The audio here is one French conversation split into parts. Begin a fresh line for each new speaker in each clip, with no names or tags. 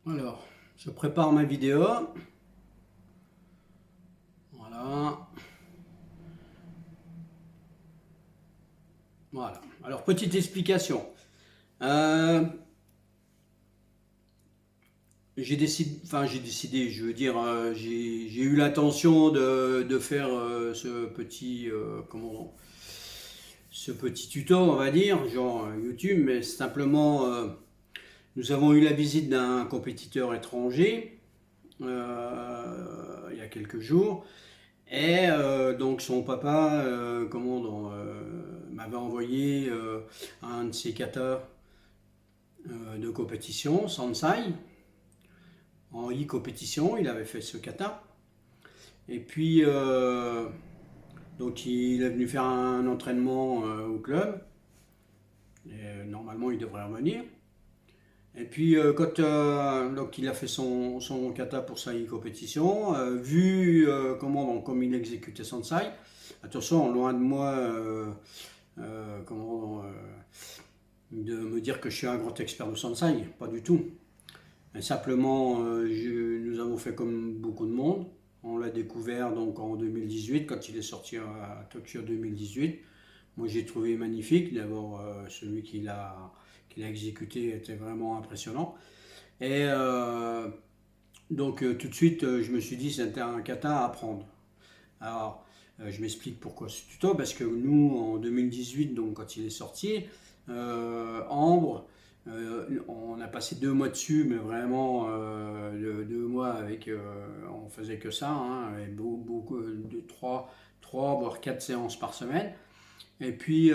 Alors, je prépare ma vidéo. Voilà. Voilà. Alors, petite explication. Euh, j'ai décidé, je veux dire, j'ai eu l'intention de faire ce petit tuto, on va dire, genre YouTube, mais simplement, nous avons eu la visite d'un compétiteur étranger il y a quelques jours. Et donc son papa m'avait envoyé un de ses katas de compétition, Sansai, en e-compétition, il avait fait ce kata. Et puis donc il est venu faire un entraînement au club. Et, normalement il devrait revenir. Et puis quand donc il a fait son kata pour sa e-compétition, vu comme il exécutait Sansai, attention, loin de moi de me dire que je suis un grand expert de Sansai, pas du tout. Mais simplement, nous avons fait comme beaucoup de monde. On l'a découvert donc en 2018, quand il est sorti à Tokyo 2018. Moi, j'ai trouvé magnifique. D'abord, celui qu'il a exécuté était vraiment impressionnant. Et donc, tout de suite, je me suis dit, c'était un kata à apprendre. Alors, je m'explique pourquoi ce tuto, parce que nous, en 2018, donc quand il est sorti, Ambre, on a passé 2 mois dessus, mais vraiment 2 mois avec, on faisait que ça, hein, et beaucoup, de 3 voire 4 séances par semaine. Et puis,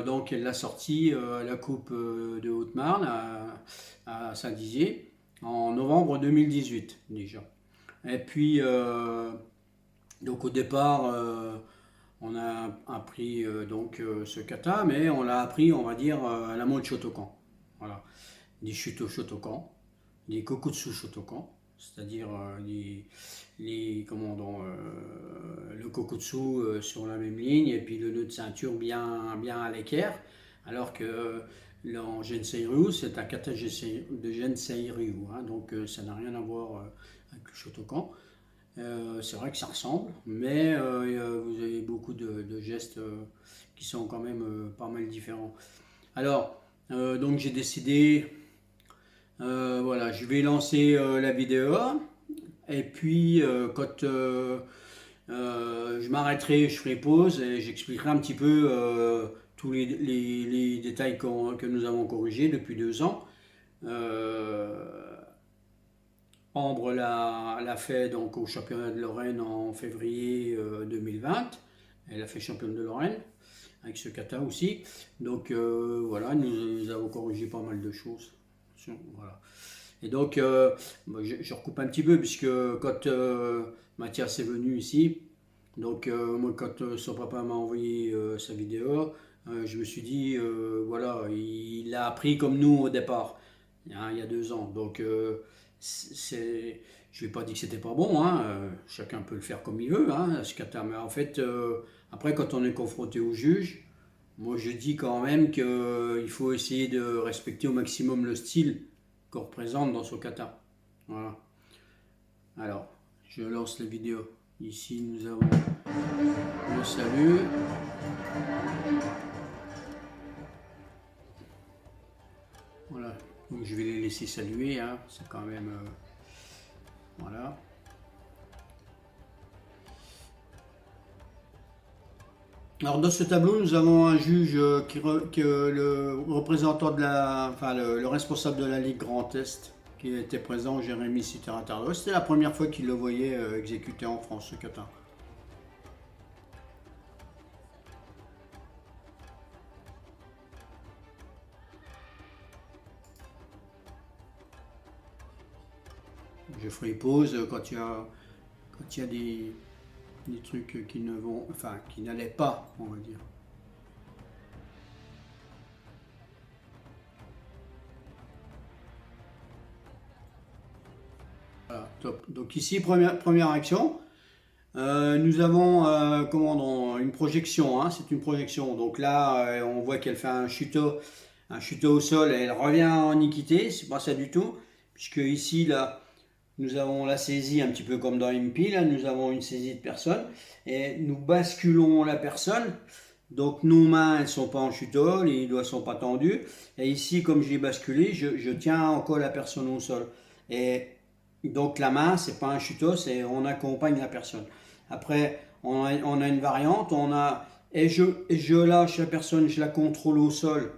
donc, elle l'a sorti à la Coupe de Haute-Marne à Saint-Dizier en novembre 2018 déjà. Et puis, donc au départ, on a appris ce kata, mais on l'a appris, on va dire, à la mode Shotokan. Voilà. Des Shuto Shotokan, des Kokutsu Shotokan, c'est-à-dire le Kokutsu sur la même ligne et puis le nœud de ceinture bien à l'équerre, alors que en Gensei Ryu, c'est un kata de Gensei Ryu, hein, donc ça n'a rien à voir avec le Shotokan. C'est vrai que ça ressemble, mais vous avez beaucoup de gestes qui sont quand même pas mal différents. Alors, donc j'ai décidé, voilà, je vais lancer la vidéo, et puis quand je m'arrêterai, je ferai pause et j'expliquerai un petit peu tous les détails que nous avons corrigés depuis 2 ans. Euh, Ambre l'a fait donc au championnat de Lorraine en février 2020. Elle a fait championne de Lorraine avec ce kata aussi. Donc voilà, nous avons corrigé pas mal de choses. Voilà. Et donc, je recoupe un petit peu puisque quand Mathias est venu ici, donc moi quand son papa m'a envoyé sa vidéo, je me suis dit, voilà, il a appris comme nous au départ, hein, il y a 2 ans. Donc, je ne vais pas dire que c'était pas bon, hein, chacun peut le faire comme il veut, hein, ce kata. Mais en fait, après, quand on est confronté au juge, moi je dis quand même qu'il faut essayer de respecter au maximum le style qu'on représente dans ce kata. Voilà. Alors, je lance la vidéo. Ici, nous avons le salut. Voilà. Donc, je vais les laisser saluer. Hein. C'est quand même. Voilà. Alors, dans ce tableau, nous avons un juge le représentant enfin, le responsable de la Ligue Grand Est qui était présent, Jérémy Siteratardo. C'était la première fois qu'il le voyait exécuter en France, ce kata. Je ferai pause quand il y a des trucs qui ne vont, enfin, qui n'allaient pas, on va dire. Voilà, top. Donc ici, première action. Nous avons une projection, hein, c'est une projection. Donc là, on voit qu'elle fait un chuto au sol et elle revient en équité, c'est pas ça du tout. puisque ici, là, nous avons la saisie un petit peu comme dans MP, là, nous avons une saisie de personne, et nous basculons la personne. Donc nos mains, elles ne sont pas en chutol, les doigts ne sont pas tendus. Et ici, comme j'ai basculé, je tiens encore la personne au sol. Et donc la main, c'est pas un chutos, c'est on accompagne la personne. Après, on a une variante, je lâche la personne, je la contrôle au sol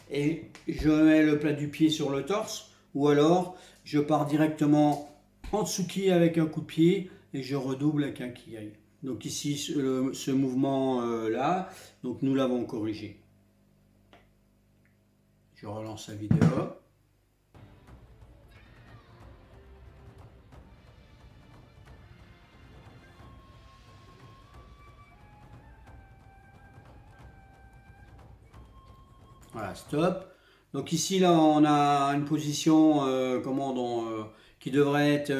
et je mets le plat du pied sur le torse. Ou alors, je pars directement en tsuki avec un coup de pied et je redouble avec un kiai. Donc ici, ce mouvement-là, donc nous l'avons corrigé. Je relance la vidéo. Voilà, stop. Donc ici, là, on a une position qui devrait être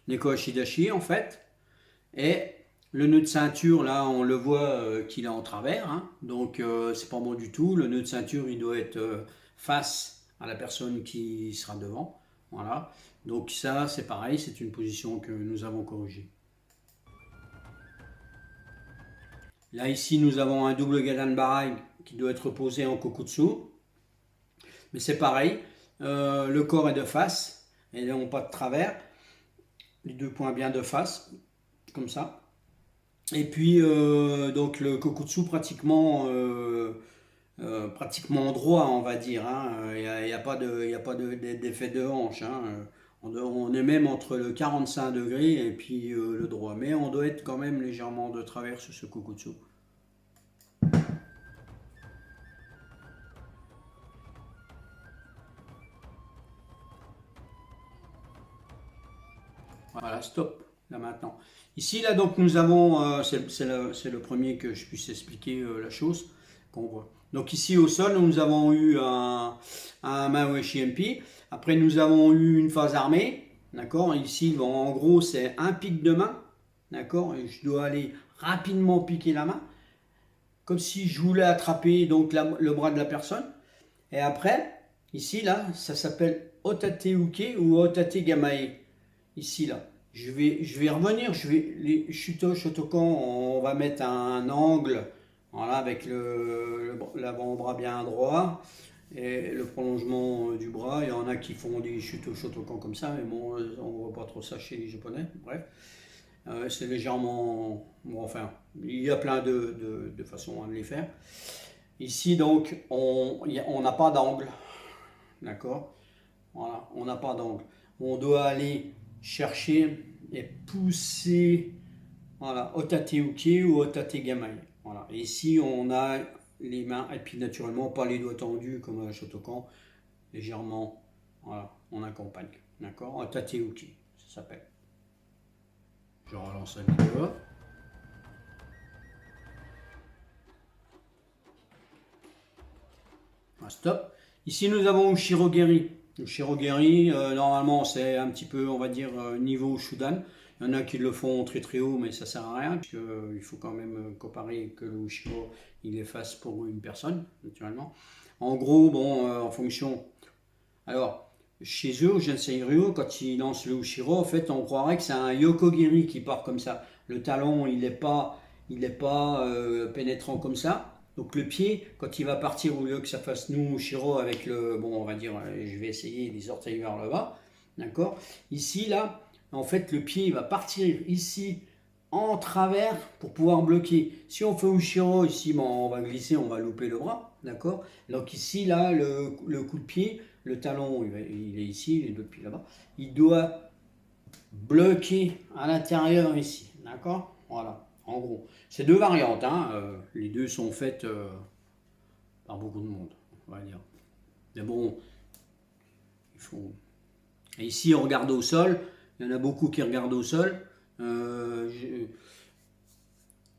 Neko Ashidashi, en fait. Et le nœud de ceinture, là, on le voit qu'il est en travers. Hein. Donc, c'est pas bon du tout. Le nœud de ceinture, il doit être face à la personne qui sera devant. Voilà. Donc ça, c'est pareil, c'est une position que nous avons corrigée. Là, ici, nous avons un double Gadan Barai qui doit être posé en Kokutsu. Mais c'est pareil, le corps est de face et non pas de travers. Les deux points bien de face, comme ça. Et puis, donc le Kokutsu pratiquement droit, on va dire. Il n'y a pas d'effet de hanche. Hein. On est même entre le 45 degrés et puis le droit. Mais on doit être quand même légèrement de travers sur ce Kokutsu. Voilà, stop, là maintenant. Ici, là, donc nous avons, c'est le premier que je puisse expliquer la chose qu'on voit. Donc ici au sol, nous avons eu un Mawashi MP. Après, nous avons eu une phase armée. D'accord. Ici, bon, en gros, c'est un pic de main. D'accord. Et je dois aller rapidement piquer la main. Comme si je voulais attraper donc le bras de la personne. Et après, ici, là, ça s'appelle Otate Uke ou Otate Gamae. Ici, là. Je vais revenir, les Shuto Shotokan, on va mettre un angle, voilà, avec l'avant-bras bien droit et le prolongement du bras. Il y en a qui font des Shuto Shotokan comme ça, mais bon, on ne voit pas trop ça chez les Japonais. Bref, c'est légèrement. Bon, enfin, il y a plein de façons de les faire. Ici, donc, on n'a pas d'angle, d'accord. Voilà, on n'a pas d'angle. On doit aller chercher et pousser, voilà, Otate Uke ou Otate Gamai. Voilà. Et ici, on a les mains, et puis naturellement, pas les doigts tendus comme à Shotokan, légèrement, voilà, on accompagne. D'accord. Otate Uke, ça s'appelle. Je relance la vidéo. Voilà, stop. Ici, nous avons Ushirogeri. Le Shirogeri, normalement, c'est un petit peu, on va dire, niveau Shudan. Il y en a qui le font très très haut, mais ça sert à rien, puisqu'il faut quand même comparer que le Ushiro, il est face pour une personne, naturellement. En gros, bon, en fonction. Alors, chez eux, au Jinsei Ryu, quand ils lancent le Ushiro, en fait, on croirait que c'est un Yokogiri qui part comme ça. Le talon, il n'est pas pénétrant comme ça. Donc le pied, quand il va partir, au lieu que ça fasse nous, Shiro, avec on va dire, je vais essayer les orteils vers le bas, d'accord. Ici, là, en fait, le pied, il va partir ici, en travers, pour pouvoir bloquer. Si on fait Ushiro, ici, bon, on va glisser, on va louper le bras, d'accord. Donc ici, là, le coup de pied, le talon, il est ici, les deux pieds là-bas, il doit bloquer à l'intérieur ici, d'accord. Voilà. En gros, c'est deux variantes, hein. Les deux sont faites par beaucoup de monde, on va dire. Mais bon, il faut. Et ici, on regarde au sol. Il y en a beaucoup qui regardent au sol.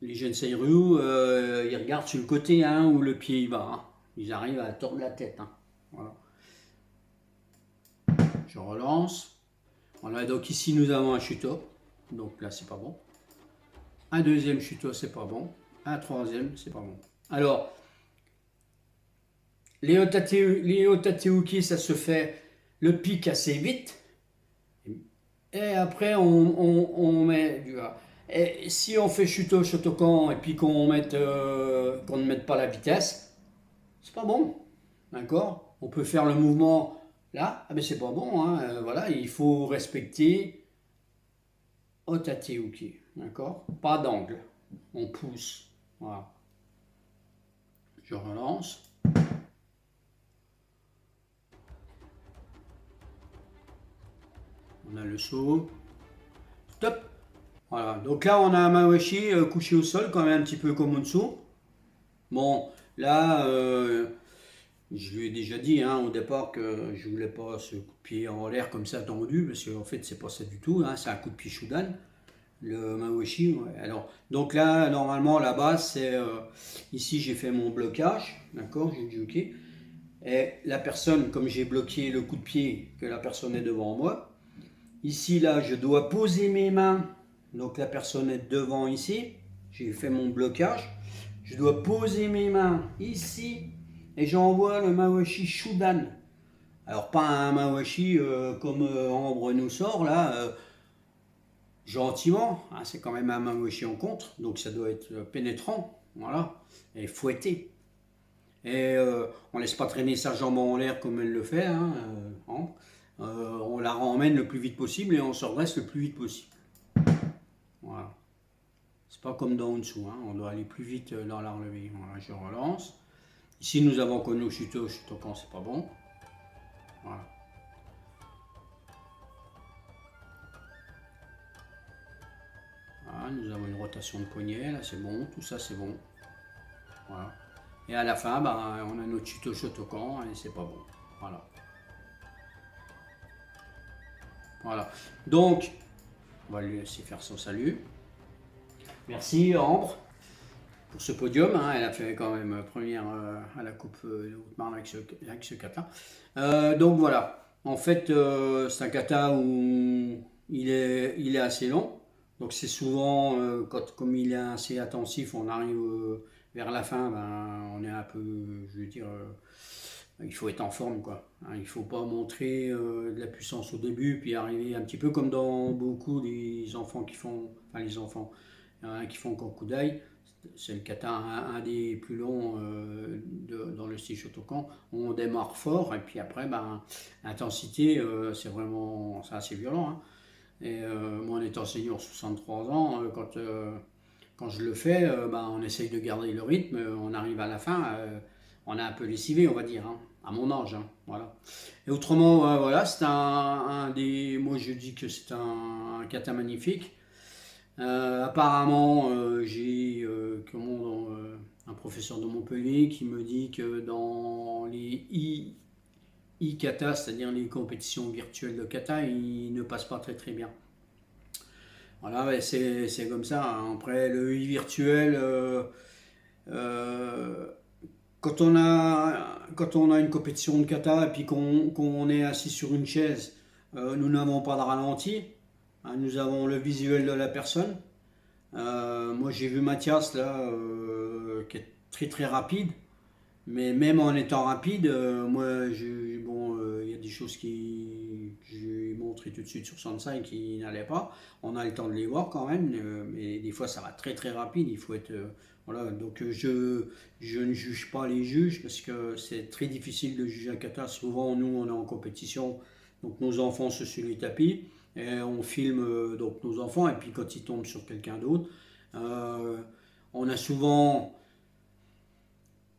Les Jinsei Ryu, ils regardent sur le côté, hein, où le pied il va. Hein. Ils arrivent à tordre la tête. Hein. Voilà. Je relance. Voilà, donc ici nous avons un chuto. Donc là, c'est pas bon. Un deuxième chuto, c'est pas bon. Un troisième, c'est pas bon. Alors, les Otateuki, ça se fait le pique assez vite. Et après, on met du. Et si on fait chuter au Shotokan et puis qu'on ne mette pas la vitesse, c'est pas bon. D'accord? On peut faire le mouvement là, ah ben c'est pas bon, hein. Voilà, il faut respecter Otate Uki. D'accord? Pas d'angle. On pousse. Voilà. Je relance. On a le saut. Stop! Voilà, donc là on a un Mawashi couché au sol, quand même un petit peu comme en dessous. Bon, là, je lui ai déjà dit hein, au départ que je voulais pas ce coup de pied en l'air comme ça tendu, parce qu'en fait c'est pas ça du tout, hein, c'est un coup de pied Shudan, le Mawashi. Ouais. Alors, donc là, normalement, la base c'est ici j'ai fait mon blocage, d'accord, j'ai dit ok. Et la personne, comme j'ai bloqué le coup de pied, que la personne est devant moi, ici là je dois poser mes mains. Donc la personne est devant ici, j'ai fait mon blocage. Je dois poser mes mains ici et j'envoie le Mawashi Shudan. Alors pas un Mawashi comme Ambre nous sort là, gentiment, hein, c'est quand même un Mawashi en contre, donc ça doit être pénétrant, voilà, et fouetté. Et on laisse pas traîner sa jambe en l'air comme elle le fait, hein, Ambre. On la ramène le plus vite possible et on se redresse le plus vite possible. Voilà. C'est pas comme dans en dessous, hein. On doit aller plus vite dans la relevée. Voilà, je relance. Ici, nous avons connu Shuto quand c'est pas bon. Voilà. Voilà, nous avons une rotation de poignet, là c'est bon, tout ça c'est bon. Voilà. Et à la fin, bah, on a notre Shuto Shotokan et c'est pas bon. Voilà. Voilà. Donc, on va lui laisser faire son salut. Merci Ambre pour ce podium, hein. Elle a fait quand même première à la Coupe de Haute-Marne avec ce kata. Donc voilà, en fait c'est un kata où il est assez long, donc c'est souvent, comme il est assez intensif, on arrive vers la fin, ben, on est un peu, je veux dire, il faut être en forme quoi. Hein, il ne faut pas montrer de la puissance au début, puis arriver un petit peu comme dans beaucoup des enfants qui font, enfin les enfants, il y en a qui font Konkudai. C'est le kata un des plus longs dans le style Shotokan. On démarre fort et puis après, ben, l'intensité, c'est vraiment, c'est assez violent. Hein. Et moi, en étant senior 63 ans, quand je le fais, ben, on essaye de garder le rythme. On arrive à la fin, on a un peu lessivé, on va dire, hein, à mon âge. Hein, voilà. Et autrement, voilà, c'est un des. Moi, je dis que c'est un kata magnifique. Apparemment, j'ai un professeur de Montpellier qui me dit que dans les kata, c'est-à-dire les compétitions virtuelles de kata, il ne passe pas très très bien. Voilà, ouais, c'est comme ça. Hein. Après, le virtuel, euh, quand on a une compétition de kata et puis qu'on est assis sur une chaise, nous n'avons pas de ralenti. Hein, nous avons le visuel de la personne. Moi j'ai vu Mathias là, qui est très très rapide, mais même en étant rapide, bon, il y a des choses que j'ai montré tout de suite sur Sansai qui n'allaient pas. On a le temps de les voir quand même, mais des fois ça va très très rapide. Il faut être voilà. Donc je ne juge pas les juges parce que c'est très difficile de juger un kata. Souvent nous on est en compétition, donc nos enfants sont sur les tapis. Et on filme donc nos enfants et puis quand ils tombent sur quelqu'un d'autre, euh, on a souvent,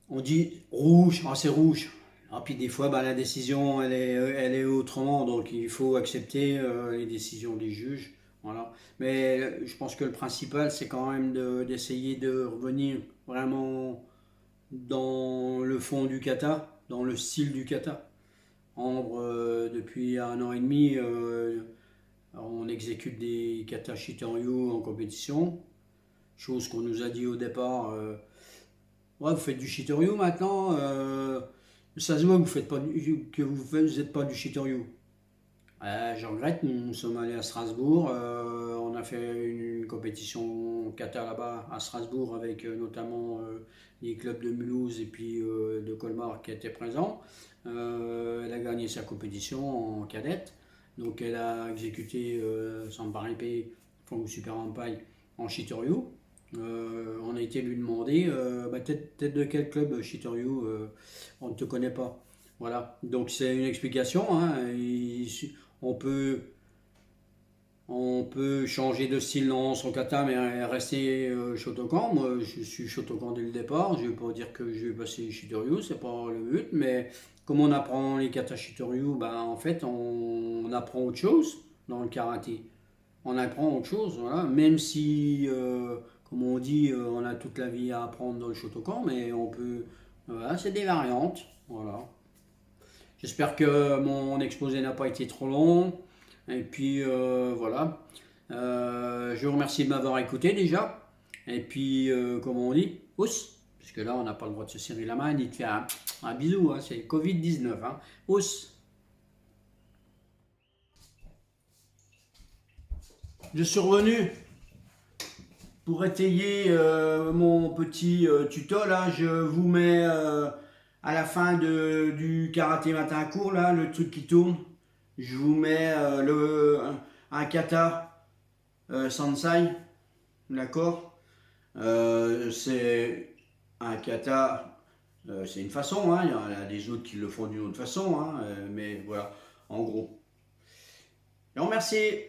on dit rouge, ah c'est rouge. Ah, puis des fois bah, la décision elle est autrement, donc il faut accepter les décisions des juges. Voilà. Mais je pense que le principal c'est quand même d'essayer de revenir vraiment dans le fond du kata, dans le style du kata. Ambre, depuis un an et demi, alors, on exécute des kata shitoryu en compétition, chose qu'on nous a dit au départ. Ouais, vous faites du shitoryu maintenant. Ça se voit que vous n'êtes pas du shitoryu. Je regrette, nous sommes allés à Strasbourg. On a fait une compétition kata là-bas à Strasbourg avec notamment les clubs de Mulhouse et puis de Colmar qui étaient présents. La gagné sa compétition en cadette. Donc elle a exécuté Sambar-épée, Fong Super Ampai en Shitoryu. On a été lui demander, tête de quel club Shitoryu, on ne te connaît pas. Voilà, donc c'est une explication, hein. On peut, on peut changer de style dans son kata, mais rester Shotokan. Moi, je suis Shotokan dès le départ. Je ne vais pas dire que je vais passer Shitoryu, c'est pas le but. Mais comme on apprend les katas Shitoryu, en fait, on apprend autre chose dans le karaté. On apprend autre chose, voilà. Même si, comme on dit, on a toute la vie à apprendre dans le Shotokan, mais on peut. Voilà, c'est des variantes. Voilà. J'espère que mon exposé n'a pas été trop long. Et puis voilà. Je vous remercie de m'avoir écouté déjà. Et puis, comme on dit, ous. Parce que là, on n'a pas le droit de se serrer la main ni de faire un bisou. Hein, c'est Covid-19. Hein. Ous. Je suis revenu pour étayer mon petit tuto. Là, je vous mets à la fin du karaté matin court, là, le truc qui tourne. Je vous mets un kata Sansai, d'accord. C'est un kata, c'est une façon, hein. Il y en a des autres qui le font d'une autre façon, hein, mais voilà, en gros. Et on remercie.